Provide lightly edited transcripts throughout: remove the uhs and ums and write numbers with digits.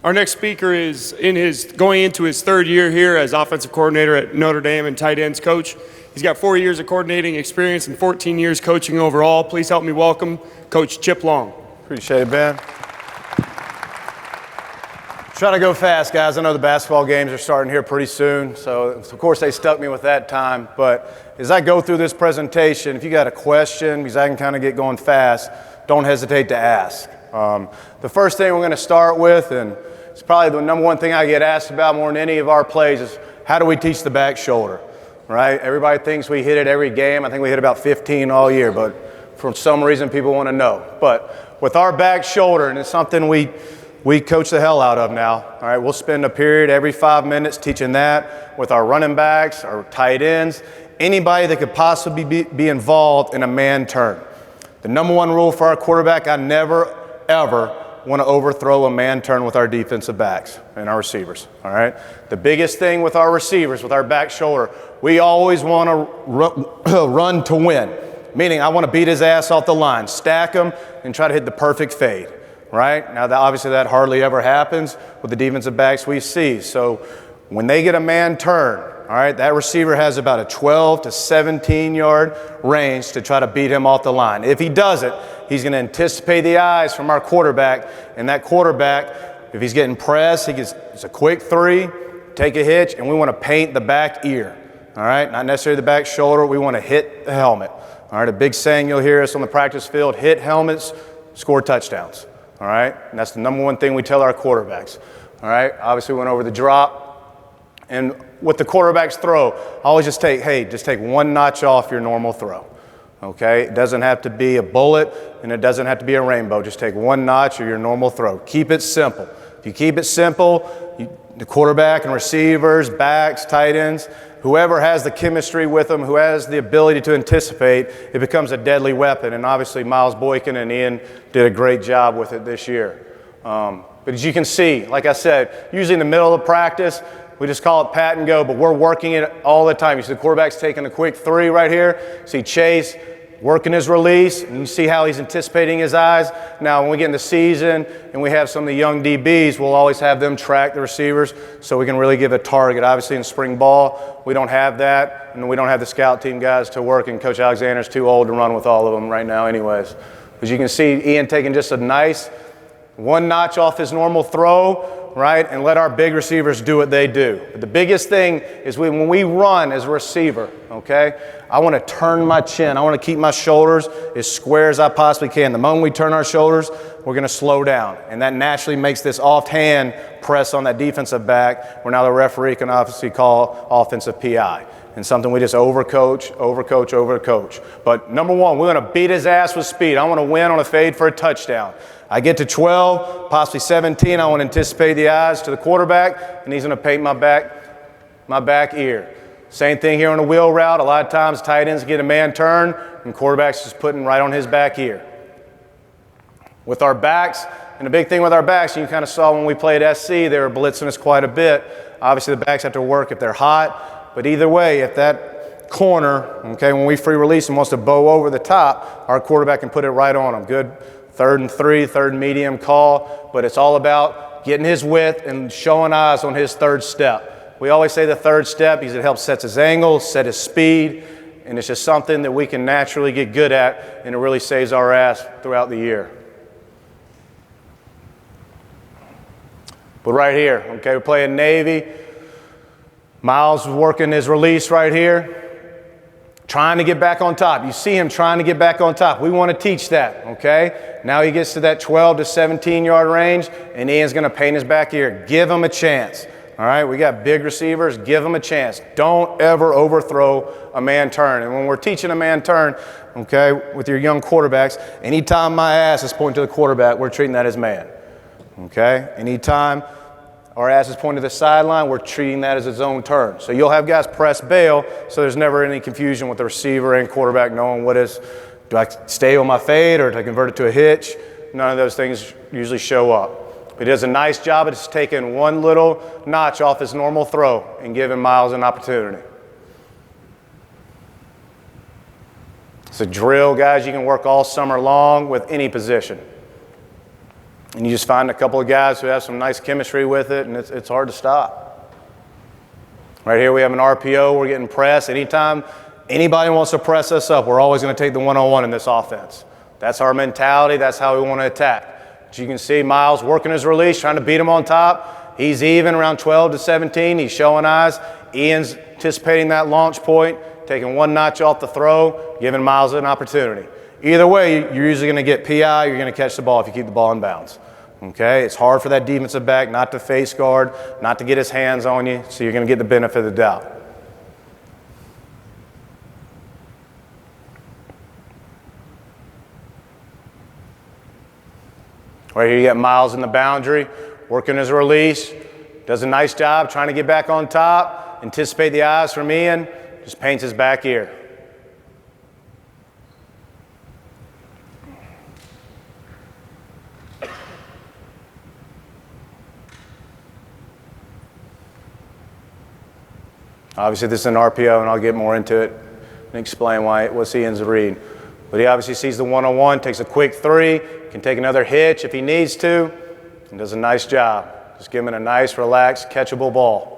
Our next speaker is going into his third year here as offensive coordinator at Notre Dame and tight ends coach. He's got 4 years of coordinating experience and 14 years coaching overall. Please help me welcome Coach Chip Long. Appreciate it, Ben. Trying to go fast, guys. I know the basketball games are starting here pretty soon, so of course they stuck me with that time. But as I go through this presentation, if you got a question, because I can kind of get going fast, don't hesitate to ask. The first thing we're going to start with, and it's probably the number one thing I get asked about more than any of our plays, is how do we teach the back shoulder, right? Everybody thinks we hit it every game. I think we hit about 15 all year, but for some reason people want to know. But with our back shoulder, and it's something we coach the hell out of now, all right? We'll spend a period every 5 minutes teaching that with our running backs, our tight ends, anybody that could possibly be involved in a man turn. The number one rule for our quarterback, I never, ever want to overthrow a man turn with our defensive backs and our receivers, all right? The biggest thing with our receivers, with our back shoulder, we always want to run to win, meaning I want to beat his ass off the line, stack him, and try to hit the perfect fade, right? Now, obviously that hardly ever happens with the defensive backs we see. So when they get a man turn, all right, that receiver has about a 12 to 17-yard range to try to beat him off the line. If he does it, he's going to anticipate the eyes from our quarterback, and that quarterback, if he's getting pressed, it's a quick three, take a hitch, and we want to paint the back ear, all right? Not necessarily the back shoulder. We want to hit the helmet, all right? A big saying you'll hear us on the practice field, hit helmets, score touchdowns, all right? And that's the number one thing we tell our quarterbacks, all right? Obviously, we went over the drop. And with the quarterback's throw, I always just take one notch off your normal throw, okay? It doesn't have to be a bullet, and it doesn't have to be a rainbow. Just take one notch of your normal throw. Keep it simple. If you keep it simple, the quarterback and receivers, backs, tight ends, whoever has the chemistry with them, who has the ability to anticipate, it becomes a deadly weapon. And obviously, Miles Boykin and Ian did a great job with it this year. But as you can see, like I said, usually in the middle of practice, we just call it pat and go, but we're working it all the time. You see the quarterback's taking a quick three right here. See Chase working his release, and you see how he's anticipating his eyes. Now, when we get in the season and we have some of the young DBs, we'll always have them track the receivers so we can really give a target. Obviously, in spring ball, we don't have that, and we don't have the scout team guys to work, and Coach Alexander's too old to run with all of them right now anyways. As you can see, Ian taking just a nice one notch off his normal throw, right, and let our big receivers do what they do. But the biggest thing is when we run as a receiver, okay, I want to turn my chin. I want to keep my shoulders as square as I possibly can. The moment we turn our shoulders, we're going to slow down, and that naturally makes this offhand press on that defensive back, where now the referee can obviously call offensive PI. And something we just overcoach. But number one, we're going to beat his ass with speed. I want to win on a fade for a touchdown. I get to 12, possibly 17. I want to anticipate the eyes to the quarterback, and he's going to paint my back ear. Same thing here on the wheel route. A lot of times tight ends get a man turn, and quarterback's just putting right on his back ear. With our backs, and the big thing with our backs, you kind of saw when we played SC, they were blitzing us quite a bit. Obviously, the backs have to work if they're hot, but either way, if that corner, okay, when we free release and wants to bow over the top, our quarterback can put it right on him. Good 3rd and 3, 3rd and medium call, but it's all about getting his width and showing eyes on his third step. We always say the third step because it helps set his angle, set his speed, and it's just something that we can naturally get good at, and it really saves our ass throughout the year. But right here, okay, we're playing Navy. Miles is working his release right here. Trying to get back on top. You see him trying to get back on top. We want to teach that, okay? Now he gets to that 12 to 17-yard range, and Ian's going to paint his back ear. Give him a chance, all right? We got big receivers. Give them a chance. Don't ever overthrow a man turn. And when we're teaching a man turn, okay, with your young quarterbacks, anytime my ass is pointing to the quarterback, we're treating that as man, okay? Anytime our ass is pointing to the sideline, we're treating that as its own turn. So you'll have guys press bail, so there's never any confusion with the receiver and quarterback knowing do I stay on my fade or do I convert it to a hitch? None of those things usually show up. But he does a nice job of just taking one little notch off his normal throw and giving Miles an opportunity. It's a drill, guys, you can work all summer long with any position. And you just find a couple of guys who have some nice chemistry with it, and it's hard to stop. Right here we have an RPO. We're getting pressed. Anytime anybody wants to press us up, we're always going to take the one-on-one in this offense. That's our mentality. That's how we want to attack. As you can see, Miles working his release, trying to beat him on top. He's even around 12 to 17. He's showing eyes. Ian's anticipating that launch point, taking one notch off the throw, giving Miles an opportunity. Either way, you're usually going to get PI. You're going to catch the ball if you keep the ball in bounds. Okay? It's hard for that defensive back not to face guard, not to get his hands on you, so you're going to get the benefit of the doubt. Right here you got Miles in the boundary, working his release. Does a nice job trying to get back on top, anticipate the eyes from Ian, just paints his back ear. Obviously this is an RPO, and I'll get more into it and explain what's Ian's read. But he obviously sees the one-on-one, takes a quick three, can take another hitch if he needs to, and does a nice job. Just giving him a nice, relaxed, catchable ball.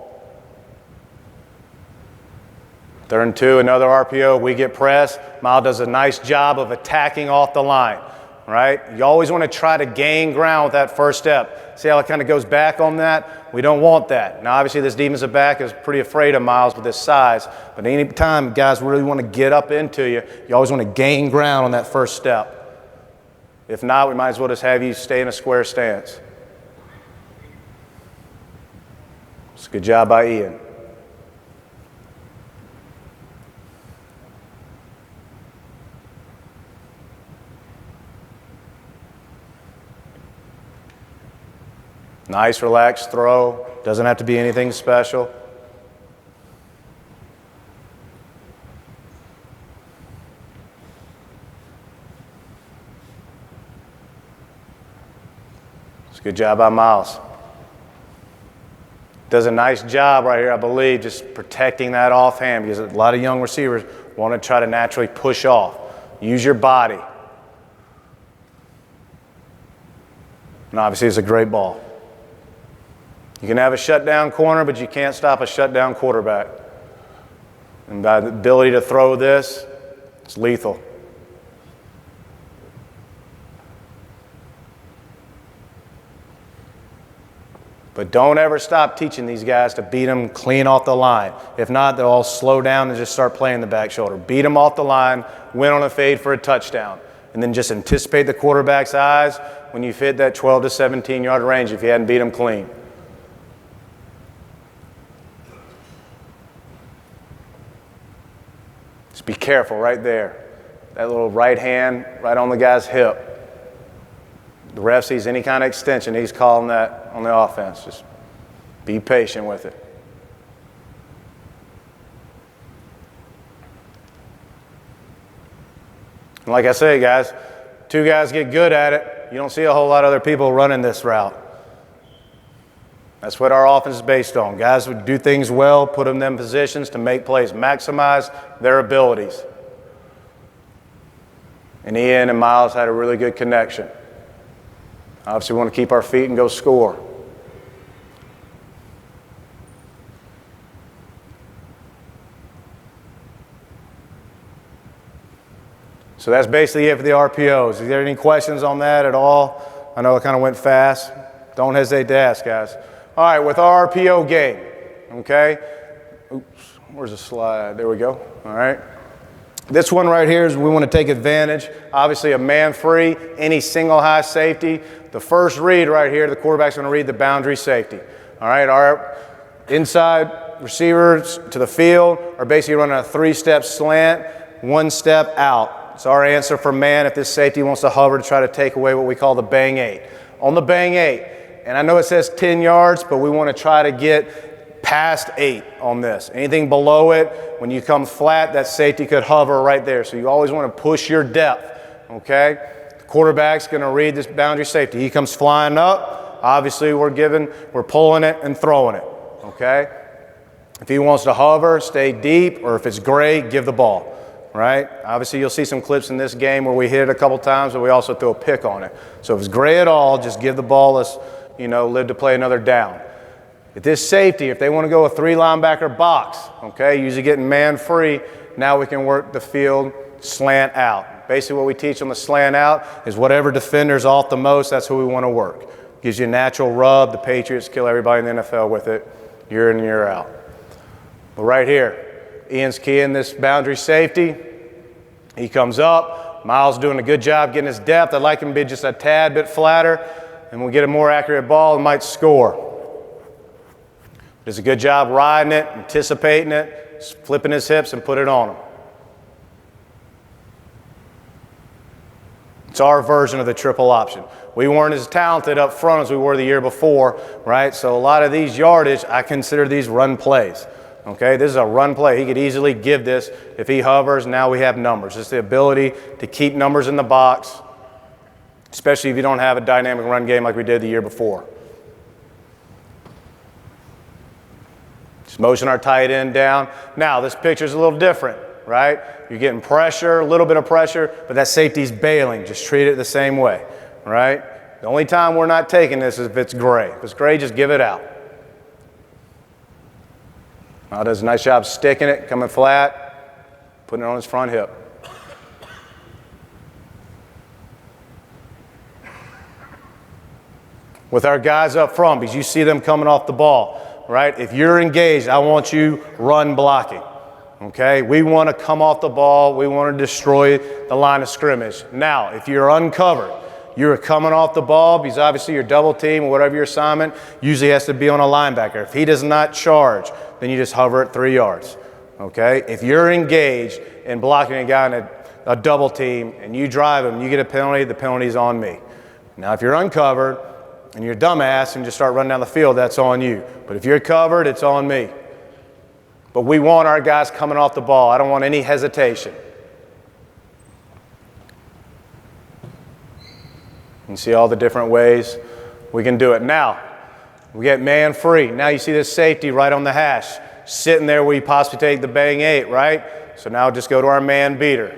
3rd and 2, another RPO. We get pressed. Miles does a nice job of attacking off the line, right? You always want to try to gain ground with that first step. See how it kind of goes back on that? We don't want that. Now, obviously, this defensive back is pretty afraid of Miles with his size, but any time guys really want to get up into you, you always want to gain ground on that first step. If not, we might as well just have you stay in a square stance. It's a good job by Ian. Nice, relaxed throw. Doesn't have to be anything special. It's a good job by Miles. Does a nice job right here, I believe, just protecting that offhand, because a lot of young receivers want to try to naturally push off. Use your body. And obviously it's a great ball. You can have a shutdown corner, but you can't stop a shutdown quarterback. And by the ability to throw this, it's lethal. But don't ever stop teaching these guys to beat them clean off the line. If not, they'll all slow down and just start playing the back shoulder. Beat them off the line, win on a fade for a touchdown. And then just anticipate the quarterback's eyes when you fit that 12 to 17-yard range if you hadn't beat them clean. Just be careful right there. That little right hand right on the guy's hip. The ref sees any kind of extension, he's calling that on the offense. Just be patient with it. And like I say, guys, 2 guys get good at it. You don't see a whole lot of other people running this route. That's what our offense is based on. Guys would do things well, put them in positions to make plays, maximize their abilities. And Ian and Miles had a really good connection. Obviously, we want to keep our feet and go score. So that's basically it for the RPOs. Is there any questions on that at all? I know it kind of went fast. Don't hesitate to ask, guys. All right, with our RPO game, okay? Oops, where's the slide? There we go. All right. This one right here is we want to take advantage. Obviously, a man free, any single high safety. The first read right here, the quarterback's going to read the boundary safety. All right, our inside receivers to the field are basically running a 3-step slant, 1 step out. It's our answer for man if this safety wants to hover to try to take away what we call the bang 8. On the bang 8, and I know it says 10 yards, but we want to try to get past 8 on this. Anything below it, when you come flat, that safety could hover right there. So you always want to push your depth, okay? The quarterback's going to read this boundary safety. He comes flying up. Obviously, we're pulling it and throwing it, okay? If he wants to hover, stay deep, or if it's gray, give the ball, right? Obviously, you'll see some clips in this game where we hit it a couple times, but we also throw a pick on it. So if it's gray at all, just give the ball, let's, live to play another down. At this safety, if they want to go a 3-linebacker box, okay, usually getting man free, now we can work the field slant out. Basically what we teach on the slant out is whatever defender's off the most, that's who we want to work. Gives you a natural rub. The Patriots kill everybody in the NFL with it, year in and year out. But right here, Ian's keying this boundary safety. He comes up. Miles doing a good job getting his depth. I'd like him to be just a tad bit flatter, and we'll get a more accurate ball and might score. Does a good job riding it, anticipating it, flipping his hips and put it on him. It's our version of the triple option. We weren't as talented up front as we were the year before, right? So a lot of these yardage, I consider these run plays. Okay, this is a run play. He could easily give this if he hovers. Now we have numbers. It's the ability to keep numbers in the box, especially if you don't have a dynamic run game like we did the year before. Just motion our tight end down. Now this picture's a little different, right? You're getting pressure, a little bit of pressure, but that safety's bailing. Just treat it the same way, right? The only time we're not taking this is if it's gray. If it's gray, just give it out. Now does a nice job sticking it, coming flat, putting it on his front hip. With our guys up front, because you see them coming off the ball, right? If you're engaged, I want you run blocking, okay? We want to come off the ball. We want to destroy the line of scrimmage. Now, if you're uncovered, you're coming off the ball because obviously your double team or whatever your assignment usually has to be on a linebacker. If he does not charge, then you just hover at 3 yards, okay? If you're engaged in blocking a guy in a double team and you drive him, you get a penalty, the penalty's on me. Now, if you're uncovered and you're a dumbass and just start running down the field, that's on you. But if you're covered, it's on me. But we want our guys coming off the ball. I don't want any hesitation. You can see all the different ways we can do it. Now, we get man free. Now you see this safety right on the hash, sitting there where you possibly take the bang 8, right? So now just go to our man beater.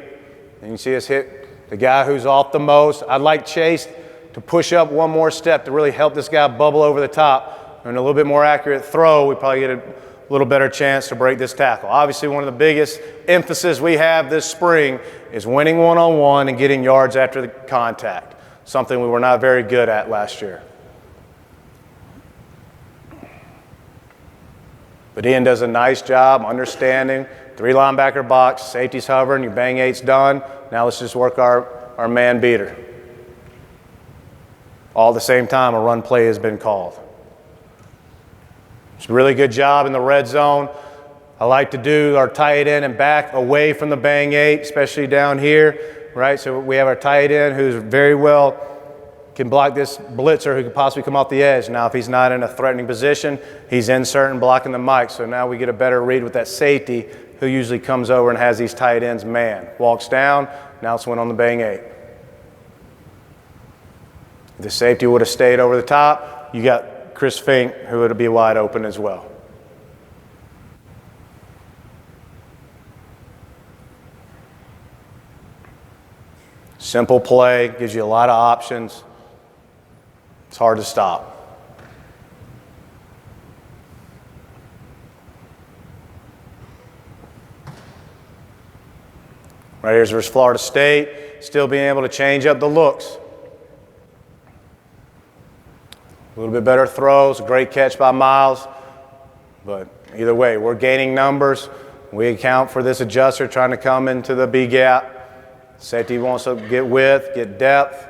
And you see us hit the guy who's off the most. I'd like Chase to push up one more step to really help this guy bubble over the top. And a little bit more accurate throw, we probably get a little better chance to break this tackle. Obviously, one of the biggest emphasis we have this spring is winning one-on-one and getting yards after the contact, something we were not very good at last year. But Ian does a nice job understanding 3-linebacker box, safety's hovering, your bang 8's done. Now let's just work our man beater. All at the same time, a run play has been called. It's a really good job in the red zone. I like to do our tight end and back away from the bang 8, especially down here, right? So we have our tight end who's very well can block this blitzer who could possibly come off the edge. Now, if he's not in a threatening position, he's inserting, blocking the mic. So now we get a better read with that safety who usually comes over and has these tight ends man. Walks down, now it's one on the bang 8. If the safety would have stayed over the top, you got Chris Fink who would be wide open as well. Simple play, gives you a lot of options. It's hard to stop. Right here's versus Florida State, still being able to change up the looks. A little bit better throws, a great catch by Miles. But either way, we're gaining numbers. We account for this adjuster trying to come into the B gap. Safety wants to get width, get depth.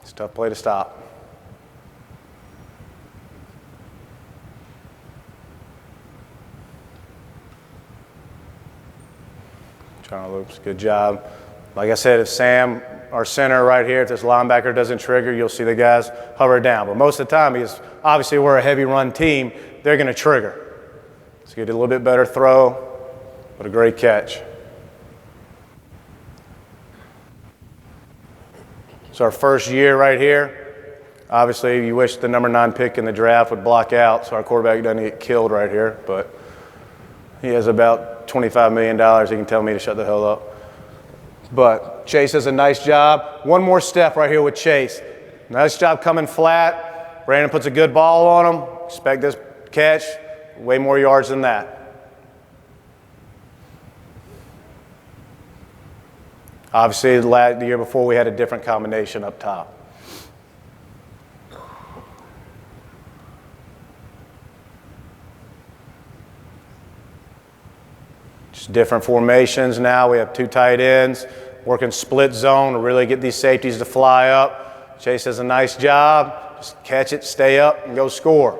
It's a tough play to stop. Trying to loops, good job. Like I said, if Sam, our center right here, if this linebacker doesn't trigger, you'll see the guys hover down. But most of the time, because obviously we're a heavy run team, they're going to trigger. So get a little bit better throw, but a great catch. It's our first year right here. Obviously, you wish the number 9 pick in the draft would block out so our quarterback doesn't get killed right here. But he has about $25 million, he can tell me to shut the hell up. But Chase does a nice job. One more step right here with Chase. Nice job coming flat. Brandon puts a good ball on him. Expect this catch, way more yards than that. Obviously, the year before, we had a different combination up top. Just different formations now. We have 2 tight ends, working split zone to really get these safeties to fly up. Chase does a nice job. Just catch it, stay up, and go score.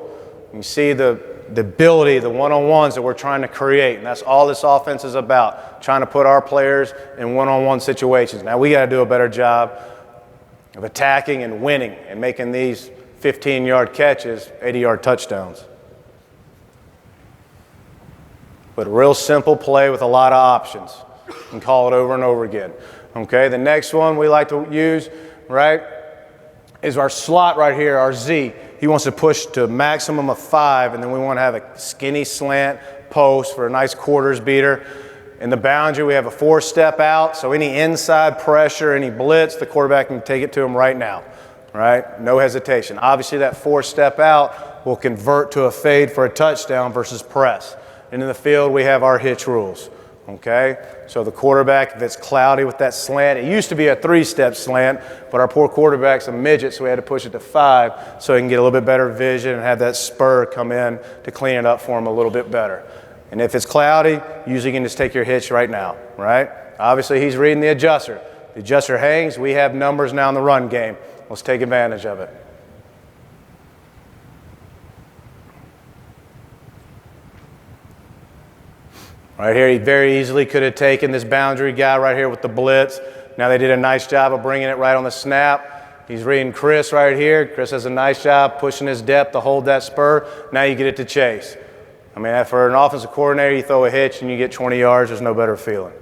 You see the ability, the one-on-ones that we're trying to create, and that's all this offense is about, trying to put our players in one-on-one situations. Now we got to do a better job of attacking and winning and making these 15-yard catches 80-yard touchdowns. But a real simple play with a lot of options. You can call it over and over again. Okay, the next one we like to use, right, is our slot right here, our Z. He wants to push to a maximum of 5, and then we want to have a skinny slant post for a nice quarters beater. In the boundary, we have a 4-step out, so any inside pressure, any blitz, the quarterback can take it to him right now, right? No hesitation. Obviously, that 4-step out will convert to a fade for a touchdown versus press. And in the field, we have our hitch rules, okay? So the quarterback, if it's cloudy with that slant, it used to be a 3-step slant, but our poor quarterback's a midget, so we had to push it to 5 so he can get a little bit better vision and have that spur come in to clean it up for him a little bit better. And if it's cloudy, usually you can just take your hitch right now, right? Obviously, he's reading the adjuster. The adjuster hangs. We have numbers now in the run game. Let's take advantage of it. Right here, he very easily could have taken this boundary guy right here with the blitz. Now they did a nice job of bringing it right on the snap. He's reading Chris right here. Chris does a nice job pushing his depth to hold that spur. Now you get it to Chase. I mean, for an offensive coordinator, you throw a hitch and you get 20 yards, there's no better feeling.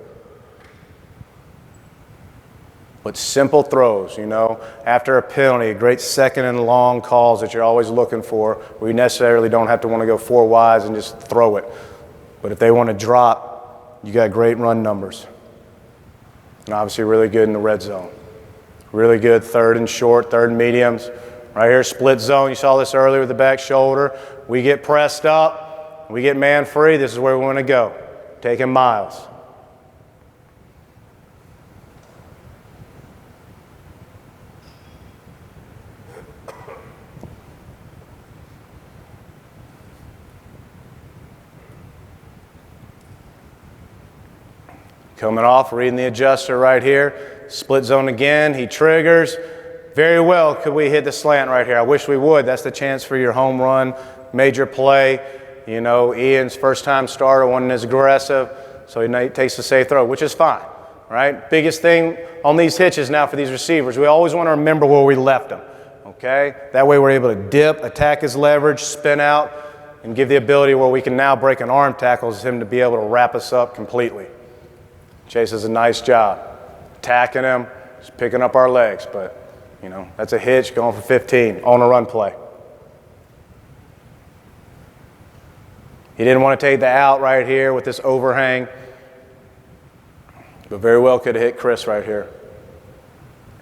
But simple throws, you know, after a penalty, great second and long calls that you're always looking for, where you necessarily don't have to want to go 4 wides and just throw it. But if they want to drop, you got great run numbers. And obviously really good in the red zone. Really good 3rd and short, 3rd and mediums. Right here, split zone. You saw this earlier with the back shoulder. We get pressed up. We get man free. This is where we want to go. Taking miles. Coming off, reading the adjuster right here. Split zone again. He triggers. Very well could we hit the slant right here. I wish we would. That's the chance for your home run, major play. You know, Ian's first time starter, wasn't as aggressive, so he takes the safe throw, which is fine, right? Biggest thing on these hitches now for these receivers, we always want to remember where we left them, okay? That way we're able to dip, attack his leverage, spin out, and give the ability where we can now break an arm tackle is him to be able to wrap us up completely. Chase does a nice job attacking him, just picking up our legs, but, you know, that's a hitch going for 15 on a run play. He didn't want to take the out right here with this overhang, but very well could have hit Chris right here.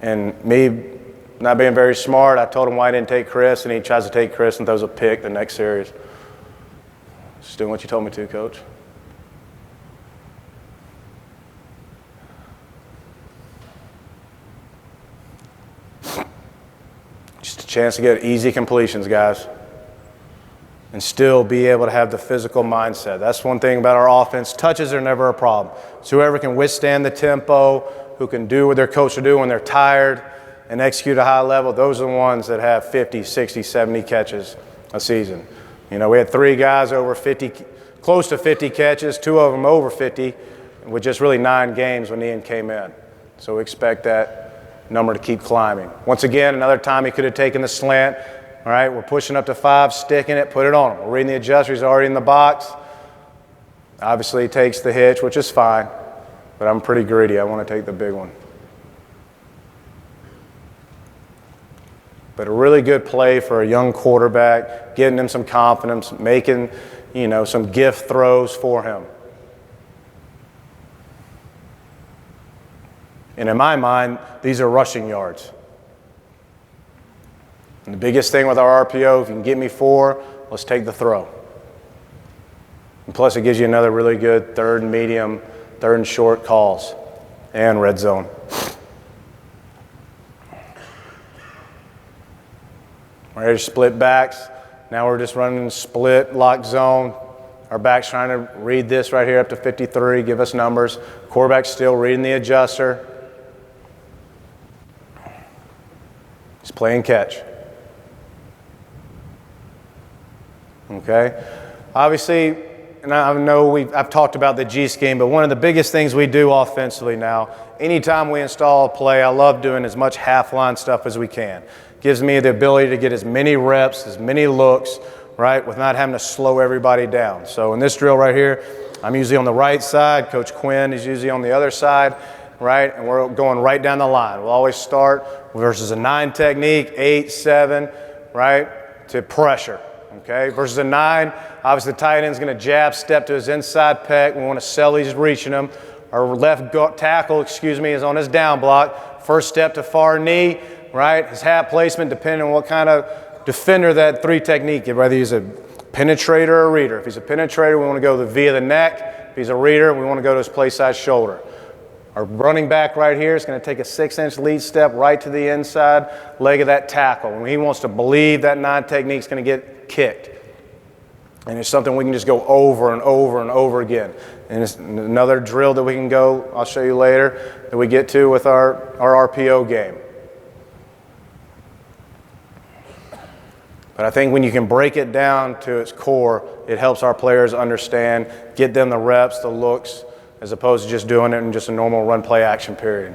And me not being very smart, I told him why I didn't take Chris, and he tries to take Chris and throws a pick the next series. Just doing what you told me to, Coach. Just a chance to get easy completions, guys, and still be able to have the physical mindset. That's one thing about our offense. Touches are never a problem. So whoever can withstand the tempo, who can do what their coach will do when they're tired and execute a high level, those are the ones that have 50, 60, 70 catches a season. You know, we had 3 guys over 50, close to 50 catches, 2 of them over 50, with just really 9 games when Ian came in. So we expect that number to keep climbing. Once again, another time he could have taken the slant. All right, we're pushing up to 5, sticking it, put it on him. We're reading the adjuster, he's already in the box. Obviously, he takes the hitch, which is fine, but I'm pretty greedy. I want to take the big one. But a really good play for a young quarterback, getting him some confidence, making, you know, some gift throws for him. And in my mind, these are rushing yards. And the biggest thing with our RPO, if you can get me 4, let's take the throw. And plus, it gives you another really good third and medium, third and short calls, and red zone. We're ready to split backs. Now we're just running split, lock zone. Our back's trying to read this right here up to 53, give us numbers. Quarterback's still reading the adjuster. He's playing catch. Okay? Obviously, and I know I've talked about the G scheme, but one of the biggest things we do offensively now, anytime we install a play, I love doing as much half-line stuff as we can. Gives me the ability to get as many reps, as many looks, right, with not having to slow everybody down. So in this drill right here, I'm usually on the right side. Coach Quinn is usually on the other side, right, and we're going right down the line. We'll always start versus a 9 technique, 8, 7, right, to pressure. Okay, versus a 9, obviously the tight end's going to jab, step to his inside pec. We want to sell he's reaching him. Our left tackle, is on his down block. First step to far knee, right? His hat placement, depending on what kind of defender that 3 technique, whether he's a penetrator or a reader. If he's a penetrator, we want to go via the neck. If he's a reader, we want to go to his play side shoulder. Our running back right here is going to take a 6-inch lead step right to the inside leg of that tackle. And he wants to believe that 9 technique is going to get kicked. And it's something we can just go over and over and over again. And it's another drill that we can go, I'll show you later, that we get to with our RPO game. But I think when you can break it down to its core, it helps our players understand, get them the reps, the looks, as opposed to just doing it in just a normal run play action period.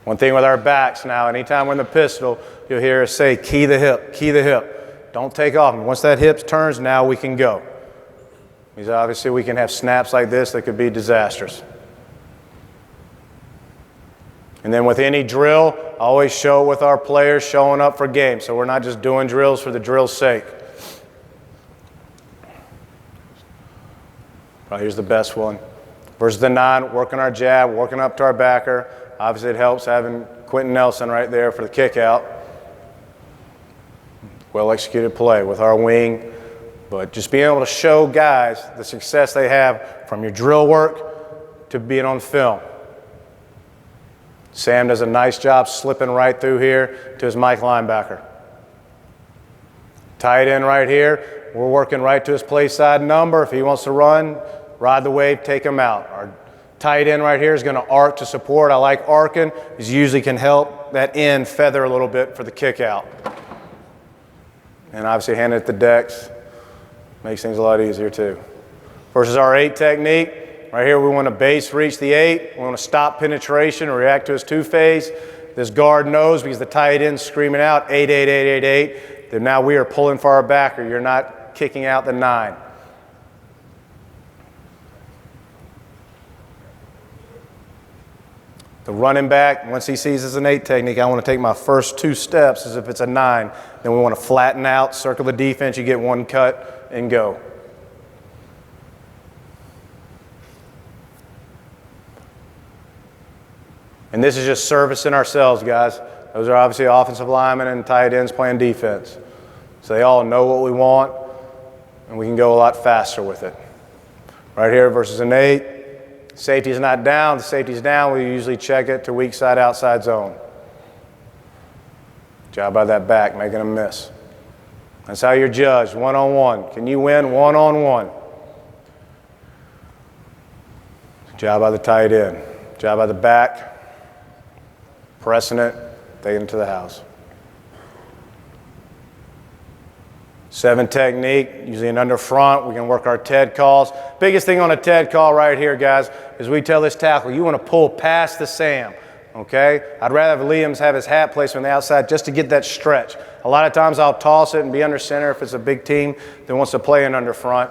One thing with our backs now, anytime we're in the pistol, you'll hear us say, key the hip, key the hip. Don't take off. And once that hip turns, now we can go. Because obviously we can have snaps like this that could be disastrous. And then with any drill, I always show with our players showing up for games. So we're not just doing drills for the drill's sake. Right, here's the best one. Versus the 9, working our jab, working up to our backer. Obviously it helps having Quentin Nelson right there for the kick out. Well executed play with our wing. But just being able to show guys the success they have from your drill work to being on film. Sam does a nice job slipping right through here to his Mike linebacker. Tight end right here, we're working right to his play side number. If he wants to run, ride the wave, take him out. Our tight end right here is going to arc to support. I like arcing. He usually can help that end feather a little bit for the kick out. And obviously hand it to Dex makes things a lot easier too. Versus our 8 technique, right here we want to base reach the 8. We want to stop penetration, react to his 2-phase. This guard knows because the tight end's screaming out 8, 8, 8, 8, 8. Then now we are pulling for our backer. You're not kicking out the 9. The running back, once he sees it's an 8 technique, I want to take my first 2 steps as if it's a 9. Then we want to flatten out, circle the defense, you get 1 cut, and go. And this is just servicing ourselves, guys. Those are obviously offensive linemen and tight ends playing defense. So they all know what we want, and we can go a lot faster with it. Right here versus an 8. Safety's not down. The safety's down. We usually check it to weak side, outside zone. Job by that back, making them miss. That's how you're judged, one-on-one. Can you win one-on-one? Job by the tight end. Job by the back. Pressing it, taking it to the house. 7 technique, usually an under front. We can work our TED calls. Biggest thing on a TED call right here, guys, is we tell this tackle, you want to pull past the Sam, okay? I'd rather have Liam's have his hat placed on the outside just to get that stretch. A lot of times I'll toss it and be under center if it's a big team that wants to play an under front.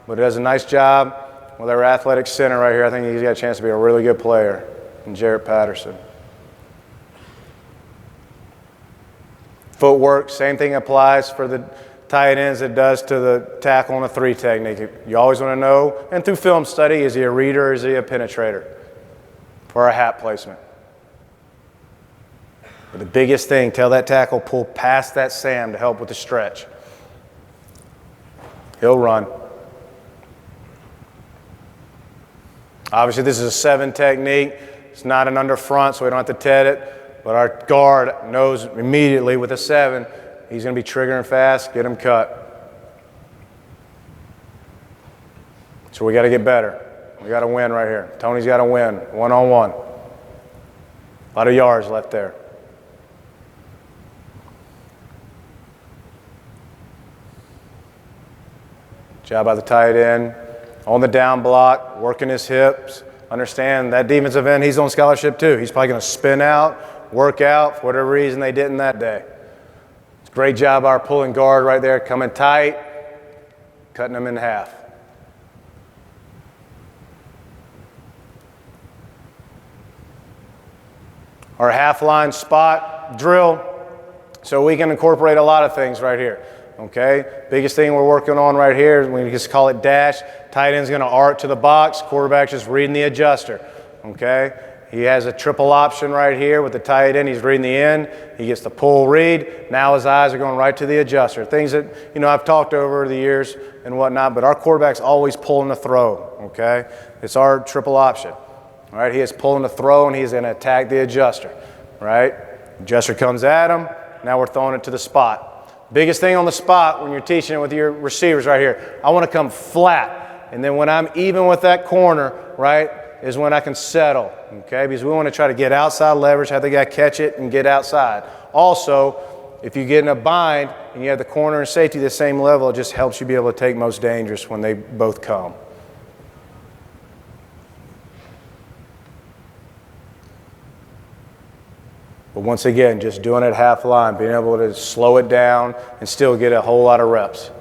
But it does a nice job with our athletic center right here. I think he's got a chance to be a really good player, and Jarrett Patterson. Footwork, same thing applies for the tight ends it does to the tackle on a 3 technique. You always want to know, and through film study, is he a reader or is he a penetrator? for our hat placement. But the biggest thing, tell that tackle, pull past that Sam to help with the stretch. He'll run. Obviously, this is a 7 technique. It's not an under front, so we don't have to TED it. But our guard knows immediately with a 7, he's going to be triggering fast, get him cut. So we got to get better. We got to win right here. Tony's got to win, one-on-one. A lot of yards left there. Job by the tight end. On the down block, working his hips. Understand that defensive end, he's on scholarship too. He's probably going to spin out, work out, for whatever reason they didn't that day. It's a great job by our pulling guard right there, coming tight, cutting them in half. Our half line spot drill, so we can incorporate a lot of things right here. Okay, biggest thing we're working on right here is we just call it dash. Tight end's going to arc to the box. Quarterback just reading the adjuster. Okay, he has a triple option right here with the tight end. He's reading the end. He gets the pull read. Now his eyes are going right to the adjuster. Things that I've talked over the years and whatnot. But our quarterback's always pulling the throw. Okay, it's our triple option. All right, he is pulling the throw and he's going to attack the adjuster. Right, adjuster comes at him. Now we're throwing it to the spot. Biggest thing on the spot when you're teaching it with your receivers right here, I want to come flat. And then when I'm even with that corner, right, is when I can settle, okay? Because we want to try to get outside leverage, have the guy catch it and get outside. Also, if you get in a bind and you have the corner and safety the same level, it just helps you be able to take most dangerous when they both come. But once again, just doing it half line, being able to slow it down and still get a whole lot of reps.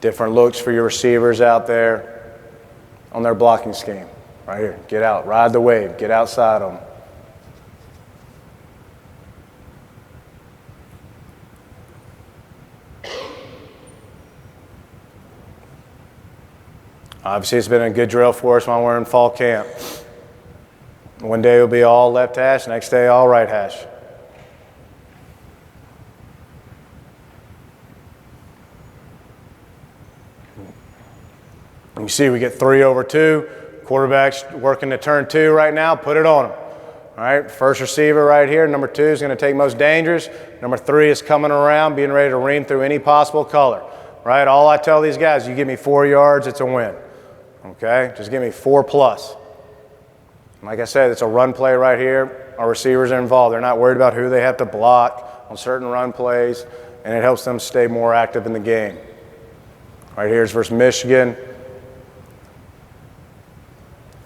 Different looks for your receivers out there on their blocking scheme. Right here, get out, ride the wave, get outside them. Obviously, it's been a good drill for us while we're in fall camp. One day it'll be all left hash, next day all right hash. You see we get 3 over 2. Quarterback's working to turn 2 right now, put it on him. All right, first receiver right here, number 2 is going to take most dangerous. Number 3 is coming around, being ready to ream through any possible color. Right, all I tell these guys, you give me 4 yards, it's a win. Okay, just give me 4+. Like I said, it's a run play right here. Our receivers are involved. They're not worried about who they have to block on certain run plays, and it helps them stay more active in the game. Right here is versus Michigan.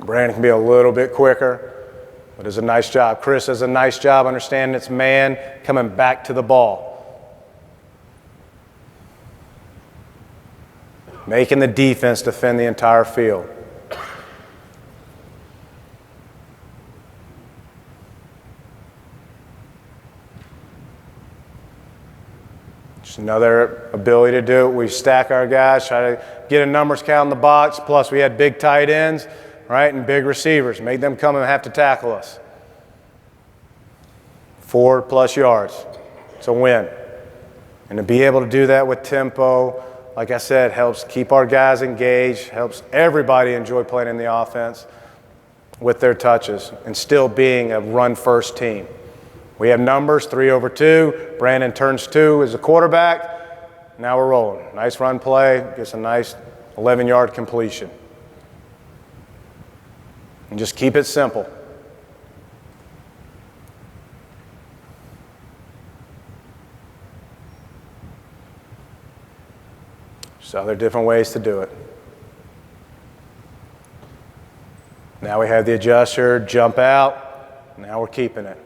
Brandon can be a little bit quicker, but does a nice job. Chris does a nice job understanding it's man coming back to the ball. Making the defense defend the entire field. Just another ability to do it. We stack our guys, try to get a numbers count in the box, plus we had big tight ends, right, and big receivers. Made them come and have to tackle us. 4+ yards. It's a win. And to be able to do that with tempo, like I said, helps keep our guys engaged, helps everybody enjoy playing in the offense with their touches and still being a run-first team. We have numbers, 3 over 2. Brandon turns 2 as a quarterback. Now we're rolling. Nice run play, gets a nice 11-yard completion. And just keep it simple. So other different ways to do it. Now we have the adjuster, jump out. Now we're keeping it.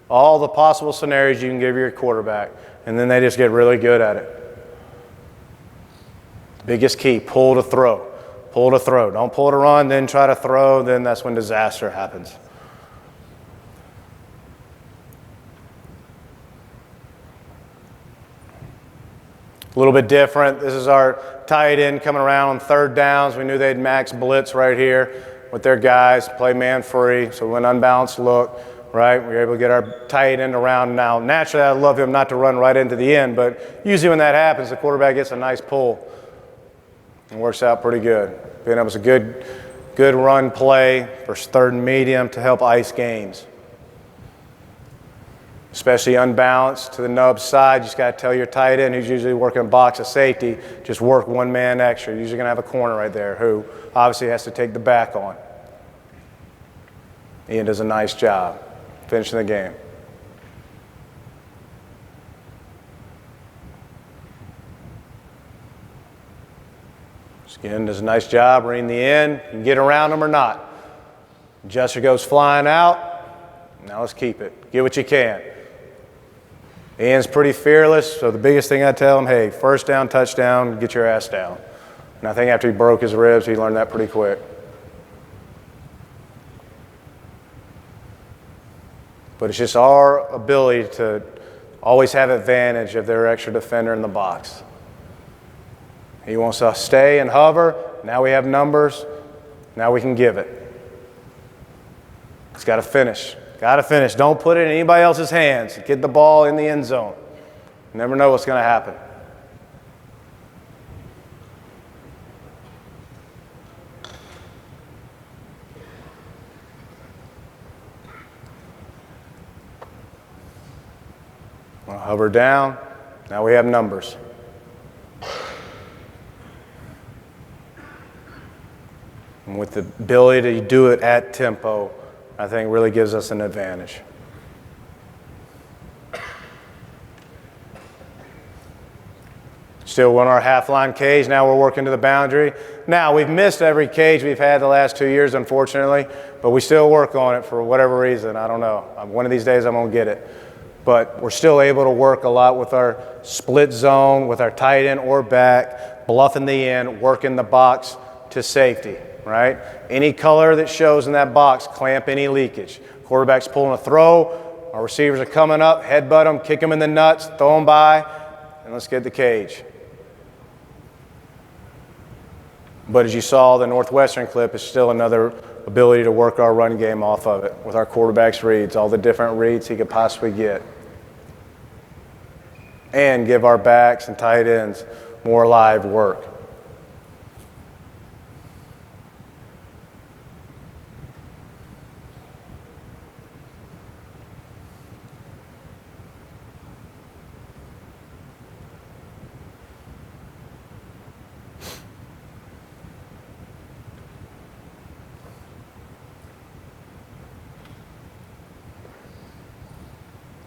All the possible scenarios you can give your quarterback, and then they just get really good at it. Biggest key, pull to throw. Pull to throw. Don't pull to run, then try to throw, then that's when disaster happens. A little bit different. This is our tight end coming around on third downs. We knew they'd max blitz right here with their guys, play man free. So we went unbalanced look, right? We were able to get our tight end around. Now, naturally, I'd love him not to run right into the end, but usually when that happens, the quarterback gets a nice pull. It works out pretty good. Being able to good run play for third and medium to help ice games. Especially unbalanced to the nub side, you just got to tell your tight end, who's usually working a box of safety, just work one man extra. You're usually going to have a corner right there who obviously has to take the back on. Ian does a nice job finishing the game. Again, does a nice job reading the end. You can get around him or not. Adjuster goes flying out. Now let's keep it. Get what you can. Ian's pretty fearless, so the biggest thing I tell him, hey, first down, touchdown, get your ass down. And I think after he broke his ribs, he learned that pretty quick. But it's just our ability to always have advantage of their extra defender in the box. He wants to stay and hover. Now we have numbers. Now we can give it. It's got to finish. Got to finish. Don't put it in anybody else's hands. Get the ball in the end zone. You never know what's going to happen. We'll hover down. Now we have numbers. And with the ability to do it at tempo, I think really gives us an advantage. Still won our half-line cage. Now we're working to the boundary. Now, we've missed every cage we've had the last 2 years, unfortunately, but we still work on it for whatever reason. I don't know. One of these days I'm going to get it. But we're still able to work a lot with our split zone, with our tight end or back, bluffing the end, working the box to safety. Right? Any color that shows in that box, clamp any leakage. Quarterback's pulling a throw, our receivers are coming up, headbutt them, kick them in the nuts, throw them by, and let's get the cage. But as you saw, the Northwestern clip is still another ability to work our run game off of it with our quarterback's reads, all the different reads he could possibly get. And give our backs and tight ends more live work.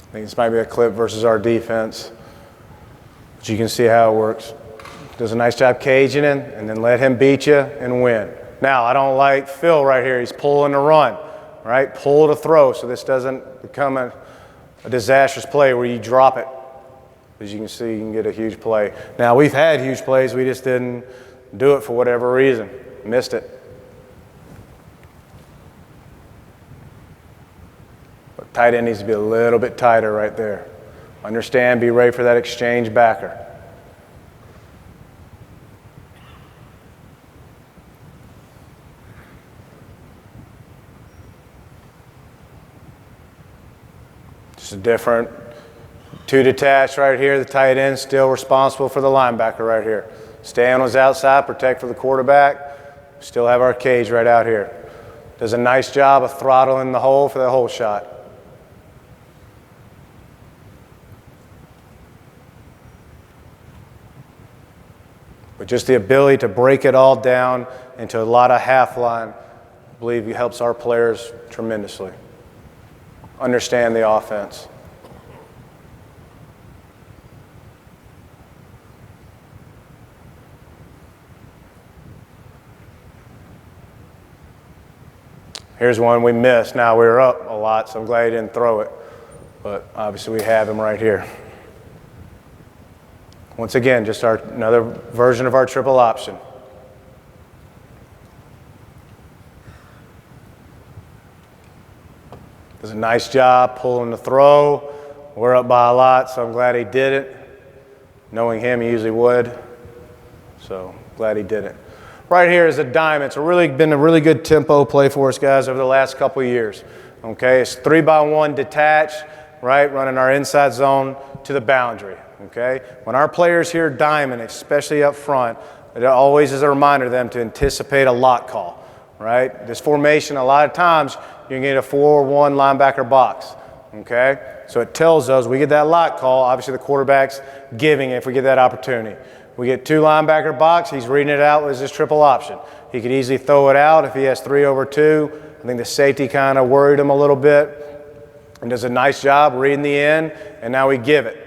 I think this might be a clip versus our defense. But you can see how it works. Does a nice job caging him, and then let him beat you and win. Now, I don't like Phil right here. He's pulling to run, right? Pull to throw, so this doesn't become a disastrous play where you drop it. As you can see, you can get a huge play. Now, we've had huge plays. We just didn't do it for whatever reason. Missed it. Tight end needs to be a little bit tighter right there. Understand, be ready for that exchange backer. Just a different two detached right here. The tight end still responsible for the linebacker right here. Stay on his outside, protect for the quarterback. Still have our cage right out here. Does a nice job of throttling the hole for the hole shot. But just the ability to break it all down into a lot of half line, I believe it helps our players tremendously. Understand the offense. Here's one we missed. Now we were up a lot, so I'm glad he didn't throw it. But obviously we have him right here. Once again, just another version of our triple option. Does a nice job pulling the throw. We're up by a lot, so I'm glad he did it. Knowing him, he usually would. So glad he did it. Right here is a diamond. It's been a really good tempo play for us, guys, over the last couple of years. Okay, it's 3-by-1 detached, right, running our inside zone to the boundary. Okay, when our players hear diamond, especially up front, it always is a reminder to them to anticipate a lock call. Right, this formation, a lot of times you can get a 4-1 linebacker box. Okay, so it tells us we get that lock call. Obviously, the quarterback's giving it if we get that opportunity. We get 2 linebacker box. He's reading it out as his triple option. He could easily throw it out if he has 3 over 2. I think the safety kind of worried him a little bit and does a nice job reading the end, and now we give it.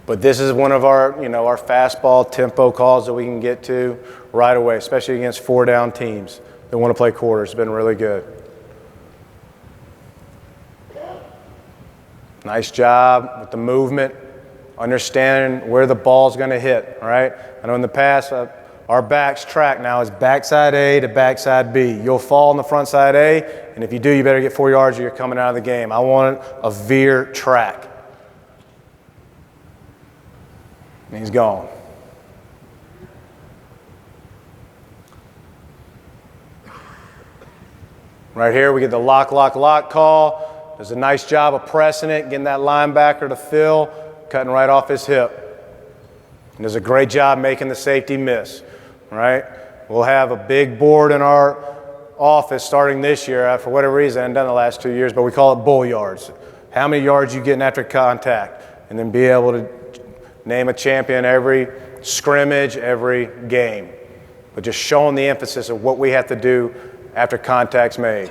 But this is one of our, our fastball tempo calls that we can get to right away, especially against 4-down teams that want to play quarters. It's been really good. Nice job with the movement, understanding where the ball's going to hit, right? I know in the past, our back's track now is backside A to backside B. You'll fall on the front side A, and if you do, you better get 4 yards or you're coming out of the game. I want a veer track. And he's gone. Right here, we get the lock call. Does a nice job of pressing it, getting that linebacker to fill, cutting right off his hip. And does a great job making the safety miss, right? We'll have a big board in our office starting this year. For whatever reason, I haven't done the last 2 years, but we call it bull yards. How many yards you getting after contact? And then be able to name a champion every scrimmage, every game. But just showing the emphasis of what we have to do after contact's made.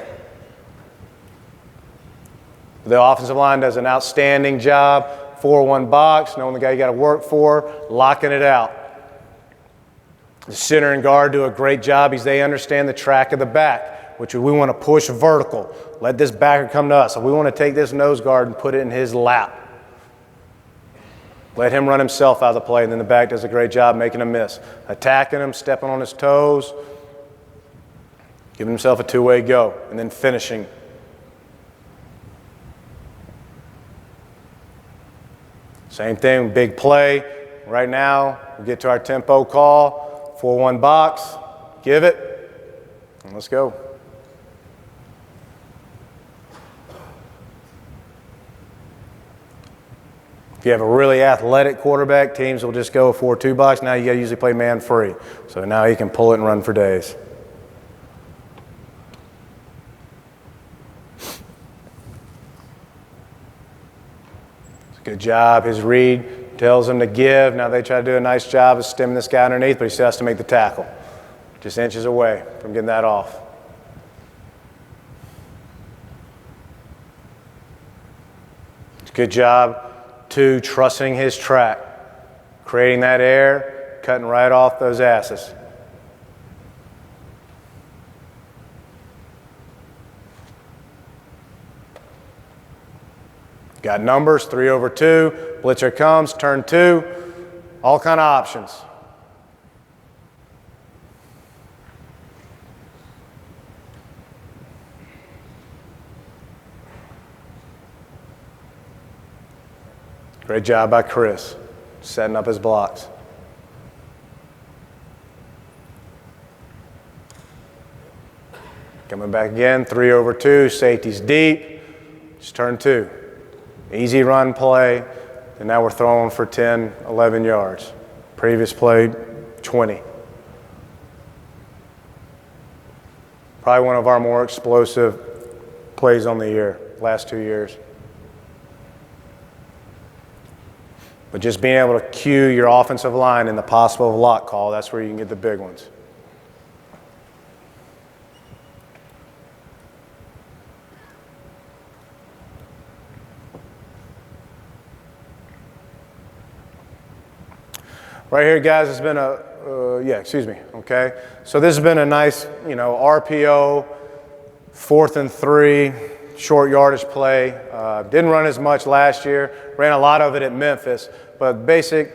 The offensive line does an outstanding job. 4-1 box, knowing the guy you got to work for, locking it out. The center and guard do a great job because they understand the track of the back, which we want to push vertical. Let this backer come to us. So we want to take this nose guard and put it in his lap. Let him run himself out of the play, and then the back does a great job making a miss. Attacking him, stepping on his toes, giving himself a 2-way go, and then finishing. Same thing, big play. Right now, we get to our tempo call, 4-1 box, give it, and let's go. If you have a really athletic quarterback, teams will just go 4-2 box. Now you got to usually play man free. So now he can pull it and run for days. Good job. His read tells him to give. Now they try to do a nice job of stemming this guy underneath, but he still has to make the tackle. Just inches away from getting that off. Good job. 2, trusting his track, creating that air, cutting right off those asses. Got numbers, 3 over 2, blitzer comes, turn 2, all kind of options. Great job by Chris, setting up his blocks. Coming back again, 3 over 2, safety's deep, just turn 2. Easy run play, and now we're throwing for 10, 11 yards. Previous play, 20. Probably one of our more explosive plays on the year, last 2 years. But just being able to cue your offensive line in the possible lock call, that's where you can get the big ones. Right here, guys, it's been okay. So this has been a nice, RPO, 4th and 3, short yardage play. Didn't run as much last year. Ran a lot of it at Memphis. But basic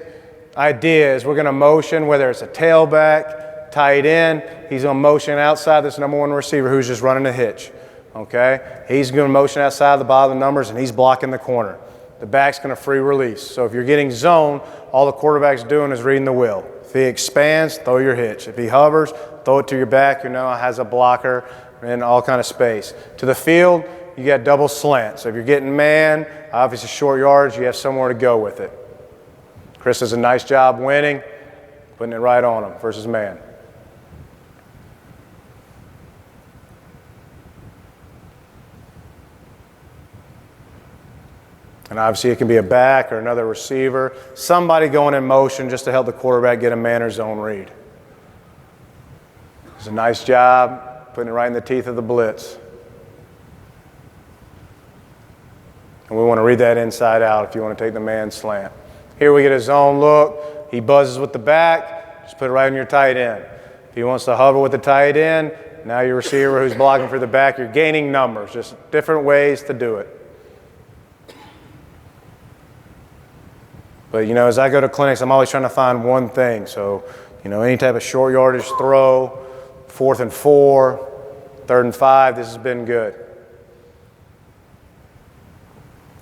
idea is we're going to motion, whether it's a tailback, tight end. He's going to motion outside this number 1 receiver who's just running a hitch. okay? He's going to motion outside the bottom of the numbers, and he's blocking the corner. The back's going to free release. So if you're getting zone, all the quarterback's doing is reading the wheel. If he expands, throw your hitch. If he hovers, throw it to your back, has a blocker and all kind of space. To the field, you got double slant. So if you're getting man, obviously short yards, you have somewhere to go with it. Chris does a nice job winning, putting it right on him versus man. And obviously it can be a back or another receiver, somebody going in motion just to help the quarterback get a man or zone read. It's a nice job putting it right in the teeth of the blitz. And we want to read that inside out if you want to take the man slant. Here we get a zone look. He buzzes with the back. Just put it right in your tight end. If he wants to hover with the tight end, now your receiver who's blocking for the back, you're gaining numbers. Just different ways to do it. But, as I go to clinics, I'm always trying to find one thing. So, any type of short yardage throw, 4th and 4, 3rd and 5, this has been good.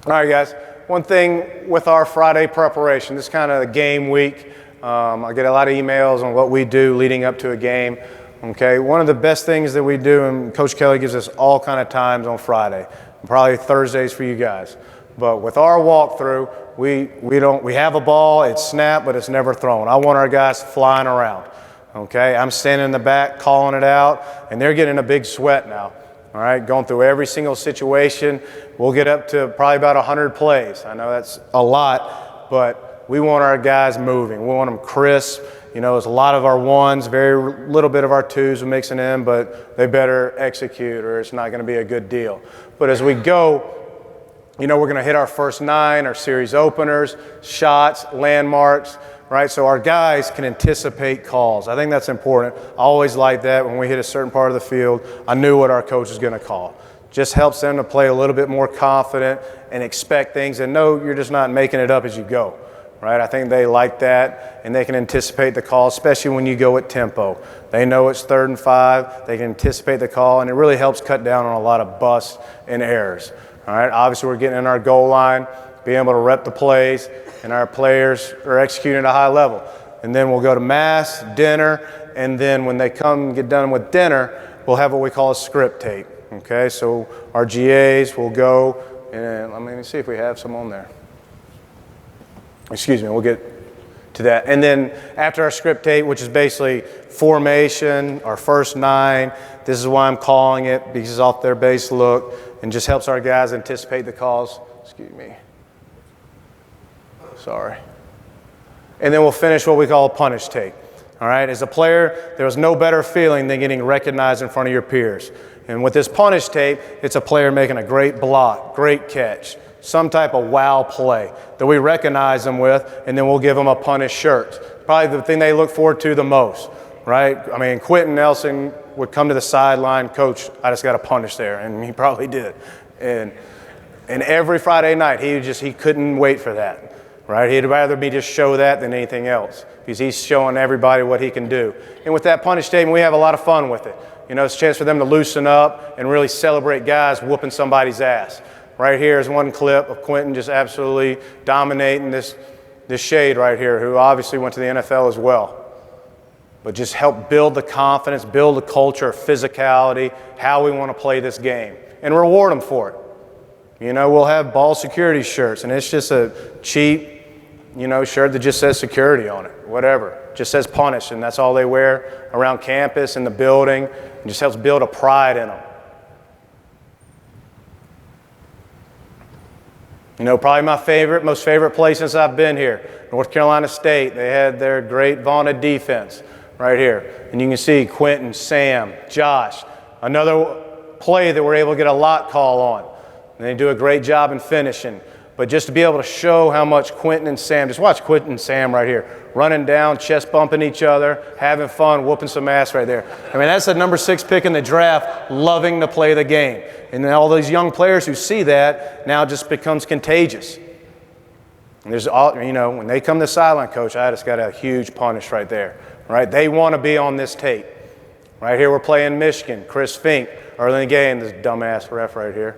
All right, guys. One thing with our Friday preparation, this is kind of the game week. I get a lot of emails on what we do leading up to a game. Okay, one of the best things that we do, and Coach Kelly gives us all kind of times on Friday, probably Thursdays for you guys. But with our walkthrough, we have a ball, it's snapped, but it's never thrown. I want our guys flying around. Okay, I'm standing in the back calling it out, and they're getting a big sweat now. All right, going through every single situation. We'll get up to probably about 100 plays. I know that's a lot, but we want our guys moving. We want them crisp. There's a lot of our ones, very little bit of our twos we're mixing in, but they better execute or it's not going to be a good deal. But as we go, we're going to hit our first 9, our series openers, shots, landmarks, right? So our guys can anticipate calls. I think that's important. I always like that when we hit a certain part of the field, I knew what our coach was going to call. Just helps them to play a little bit more confident and expect things and know you're just not making it up as you go, right? I think they like that, and they can anticipate the call, especially when you go at tempo. They know it's 3rd and 5. They can anticipate the call, and it really helps cut down on a lot of busts and errors. All right, obviously we're getting in our goal line, being able to rep the plays, and our players are executing at a high level. And then we'll go to mass, dinner, and then when they come and get done with dinner, we'll have what we call a script tape. Okay, so our GAs will go, and let me see if we have some on there. Excuse me, we'll get to that. And then after our script tape, which is basically formation, our first 9, this is why I'm calling it, because it's off their base look, and just helps our guys anticipate the calls. Excuse me. Sorry. And then we'll finish what we call a punish tape. All right, as a player, there was no better feeling than getting recognized in front of your peers. And with this punish tape, it's a player making a great block, great catch, some type of wow play that we recognize them with, and then we'll give them a punish shirt. Probably the thing they look forward to the most, right? I mean, Quentin Nelson would come to the sideline, Coach, I just got a punish there, and he probably did. And every Friday night, he couldn't wait for that, right? He'd rather me just show that than anything else because he's showing everybody what he can do. And with that punish statement, we have a lot of fun with it. It's a chance for them to loosen up and really celebrate guys whooping somebody's ass. Right here is one clip of Quentin just absolutely dominating this shade right here, who obviously went to the NFL as well. But just help build the confidence, build a culture of physicality, how we want to play this game, and reward them for it. We'll have ball security shirts, and it's just a cheap, shirt that just says security on it, whatever. Just says punish, and that's all they wear around campus, in the building. It just helps build a pride in them. Probably my most favorite place since I've been here, North Carolina State. They had their great vaunted defense right here. And you can see Quentin, Sam, Josh, another play that we're able to get a lot call on. And they do a great job in finishing. But just to be able to show how much Quentin and Sam, just watch Quentin and Sam right here, running down, chest bumping each other, having fun, whooping some ass right there. I mean, that's the number 6 pick in the draft, loving to play the game. And then all these young players who see that now just becomes contagious. And there's all, when they come to the sideline, Coach, I just got a huge punish right there, right? They want to be on this tape. Right here we're playing Michigan. Chris Fink, early in the game, this dumbass ref right here.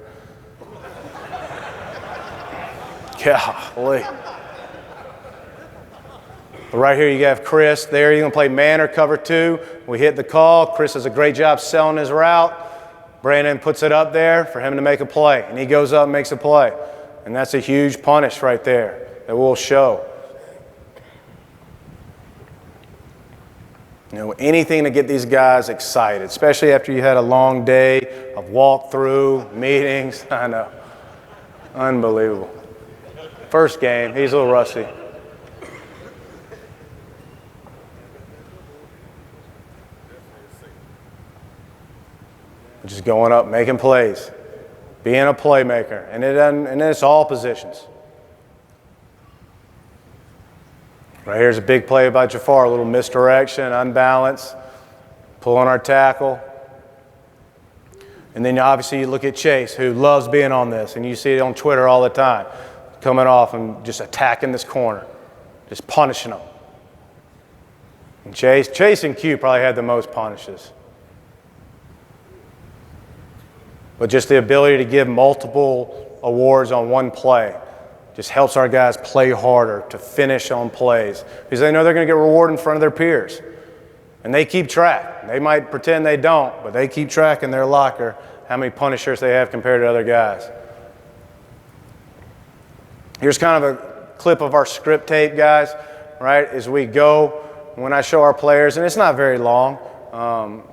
Golly. Right here you have Chris there. You're going to play man or cover 2. We hit the call. Chris does a great job selling his route. Brandon puts it up there for him to make a play. And he goes up and makes a play. And that's a huge punish right there that we'll show. You know, anything to get these guys excited, especially after you had a long day of walk-through, meetings. I know. Unbelievable. First game, he's a little rusty. Just going up, making plays, being a playmaker, and it's all positions. Right here's a big play by Jafar, a little misdirection, unbalance, pulling our tackle. And then obviously you look at Chase, who loves being on this, and you see it on Twitter all the time, coming off and just attacking this corner, just punishing them. And Chase and Q probably had the most punishes. But just the ability to give multiple awards on one play just helps our guys play harder, to finish on plays, because they know they're going to get rewarded in front of their peers. And they keep track. They might pretend they don't, but they keep track in their locker how many punishers they have compared to other guys. Here's kind of a clip of our script tape, guys, right, as we go. When I show our players, and it's not very long,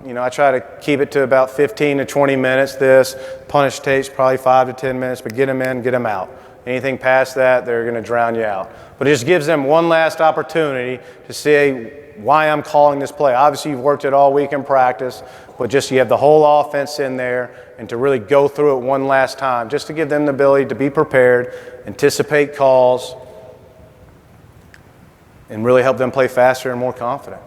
you know, I try to keep it to about 15 to 20 minutes. This punish tape's probably 5 to 10 minutes, but get them in, get them out. Anything past that, they're going to drown you out. But it just gives them one last opportunity to see why I'm calling this play. Obviously, you've worked it all week in practice, but just you have the whole offense in there, and to really go through it one last time, just to give them the ability to be prepared, anticipate calls, and really help them play faster and more confident.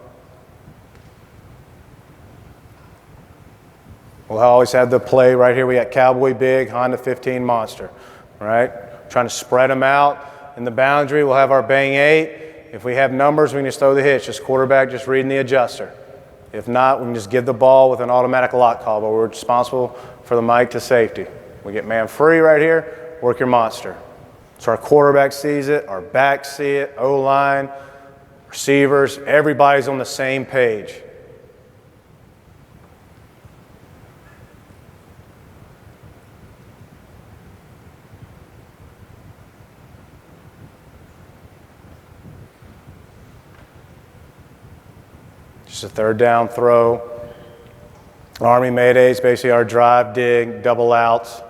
We'll always have the play right here. We got Cowboy Big, Honda 15 Monster, right? Trying to spread them out in the boundary. We'll have our Bang 8. If we have numbers, we can just throw the hitch. Just quarterback just reading the adjuster. If not, we can just give the ball with an automatic lock call, but we're responsible for the mic to safety. We get man free right here, work your monster. So our quarterback sees it, our backs see it, O-line, receivers, everybody's on the same page. Just a third down throw. Army Maydays, basically our drive, dig, double outs.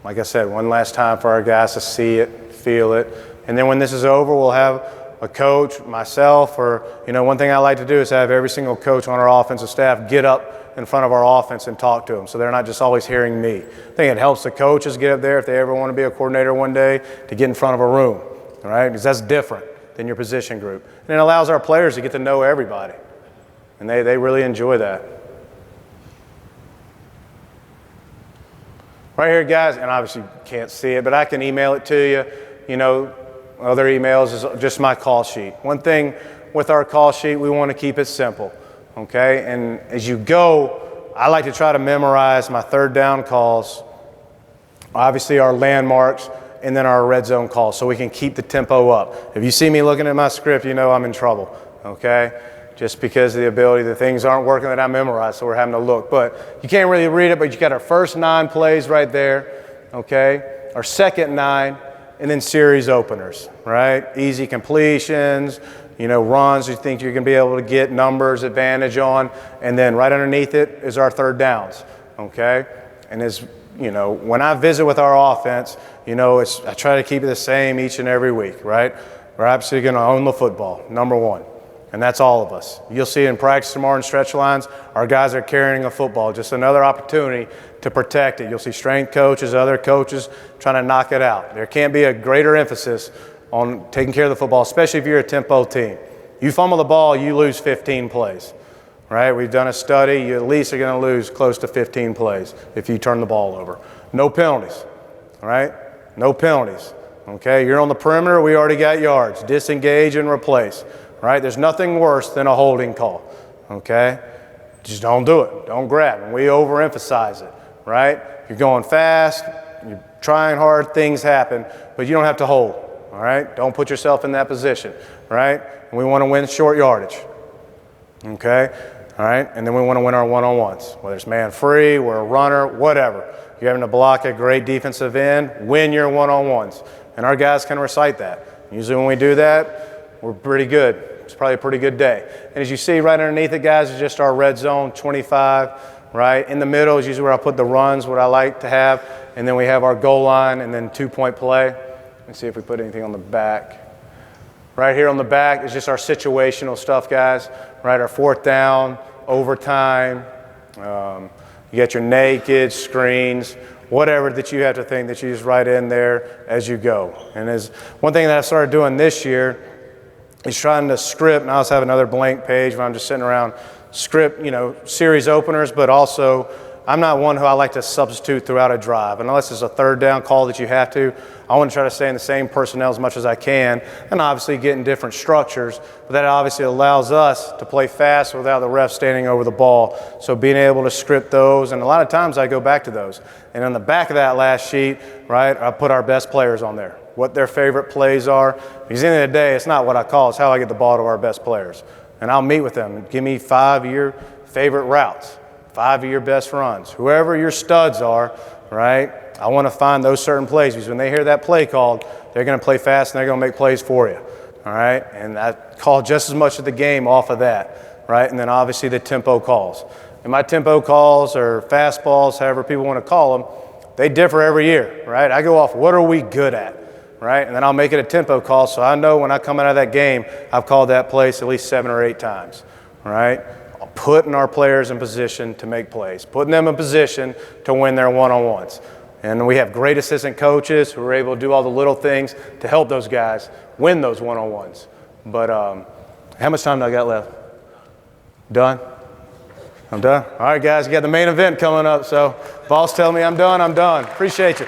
Like I said, one last time for our guys to see it, feel it. And then when this is over, we'll have a coach, myself, or, you know, one thing I like to do is have every single coach on our offensive staff get up in front of our offense and talk to them, so they're not just always hearing me. I think it helps the coaches get up there if they ever want to be a coordinator one day to get in front of a room, all right? Because that's different than your position group. And it allows our players to get to know everybody. And they really enjoy that. Right here, guys, and obviously you can't see it, but I can email it to you. You know, other emails is just my call sheet. One thing with our call sheet, we want to keep it simple, okay? And as you go, I like to try to memorize my third down calls, obviously our landmarks, and then our red zone calls, so we can keep the tempo up. If you see me looking at my script, you know I'm in trouble, okay? Just because of the ability, the things aren't working that I memorized, so we're having to look. But you can't really read it, but you got our first 9 plays right there, okay? Our second 9, and then series openers, right? Easy completions, you know, runs you think you're going to be able to get numbers advantage on, and then right underneath it is our third downs, okay? And as you know, when I visit with our offense, you know, I try to keep it the same each and every week, right? We're absolutely going to own the football, number one. And that's all of us. You'll see in practice tomorrow in stretch lines, our guys are carrying a football, just another opportunity to protect it. You'll see strength coaches, other coaches trying to knock it out. There can't be a greater emphasis on taking care of the football, especially if you're a tempo team. You fumble the ball, you lose 15 plays, right? We've done a study. You at least are going to lose close to 15 plays if you turn the ball over. No penalties, all right? No penalties, okay? You're on the perimeter. We already got yards. Disengage and replace. Right? There's nothing worse than a holding call, okay? just don't do it. Don't grab. And we overemphasize it, right? You're going fast, you're trying hard, things happen, but you don't have to hold, all right? Don't put yourself in that position, right? And we want to win short yardage, okay? All right, and then we want to win our one-on-ones, whether it's man free, we're a runner, whatever. You're having to block a great defensive end, win your one-on-ones. And our guys can recite that. Usually when we do that, we're pretty good. It's probably a pretty good day. And as you see right underneath it, guys, is just our red zone, 25, right? In the middle is usually where I put the runs, what I like to have. And then we have our goal line and then 2-point play. Let's see if we put anything on the back. Right here on the back is just our situational stuff, guys. Right, our 4th down, overtime. You got your naked, screens, whatever that you have to think that you just write in there as you go. And as one thing that I started doing this year is trying to script, and I also have another blank page where I'm just sitting around script, series openers, but also I'm not one who I like to substitute throughout a drive. Unless it's a 3rd down call that you have to, I want to try to stay in the same personnel as much as I can, and obviously get in different structures. But that obviously allows us to play fast without the ref standing over the ball. So being able to script those, and a lot of times I go back to those. And on the back of that last sheet, right, I put our best players on there, what their favorite plays are. Because at the end of the day, it's not what I call, it's how I get the ball to our best players. And I'll meet with them. Give me 5 of your favorite routes. 5 of your best runs. Whoever your studs are, right, I want to find those certain plays because when they hear that play called, they're going to play fast and they're going to make plays for you, all right? And I call just as much of the game off of that, right? And then obviously the tempo calls. And my tempo calls or fastballs, however people want to call them, they differ every year, right? I go off what are we good at, right? And then I'll make it a tempo call so I know when I come out of that game, I've called that place at least 7 or 8 times, all right? Putting our players in position to make plays, putting them in position to win their one-on-ones. And we have great assistant coaches who are able to do all the little things to help those guys win those one-on-ones. But how much time do I got left? Done? I'm done? All right, guys, you got the main event coming up. So boss tell me I'm done, I'm done. Appreciate you.